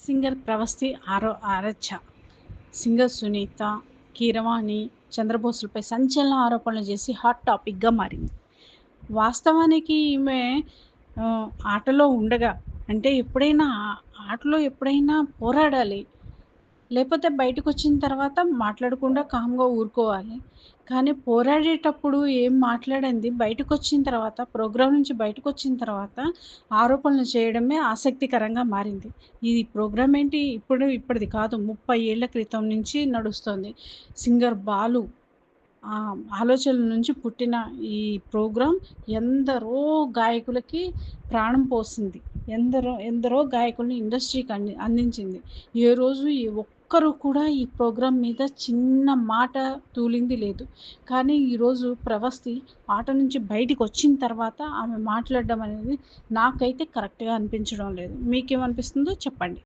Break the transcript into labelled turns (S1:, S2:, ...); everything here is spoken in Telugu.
S1: సింగర్ ప్రవస్తి ఆరచ్చ, సింగర్ సునీత, కీరవాణి, చంద్రబోసులపై సంచలన ఆరోపణలు చేసి హాట్ టాపిక్‌గా మారింది. వాస్తవానికి ఈమె ఆటలో ఉండగా అంటే ఎప్పుడైనా ఆటలో ఎప్పుడైనా పోరాడాలి. లేపోతే బయటకొచ్చిన తర్వాత మాట్లాడకుండా కామ్‌గా ఊరుకోవాలి. కానీ పోరాడేటప్పుడు ఏం మాట్లాడంది బయటకొచ్చిన తర్వాత ప్రోగ్రామ్ నుంచి బయటకొచ్చిన తర్వాత ఆరోపణలు చేయడమే ఆసక్తికరంగా మారింది. ఈ ప్రోగ్రామ్ ఏంటి ఇప్పటిది కాదు. 30 ఏళ్ల క్రితం నుంచి నడుస్తోంది. సింగర్ బాలు ఆలోచనల నుంచి పుట్టిన ఈ ప్రోగ్రామ్ ఎందరో గాయకులకి ప్రాణం పోసింది. ఎందరో ఎందరో గాయకుల్ని ఇండస్ట్రీకి అందించింది. ఏ రోజు ఏ ఒక్కరు కూడా ఈ ప్రోగ్రామ్ మీద చిన్న మాట తూలింది లేదు. కానీ ఈరోజు ప్రవస్తి ఆట నుంచి బయటికొచ్చిన తర్వాత ఆమె మాట్లాడడం అనేది నాకైతే కరెక్ట్‌గా అనిపించడం లేదు. మీకేమనిపిస్తుందో చెప్పండి?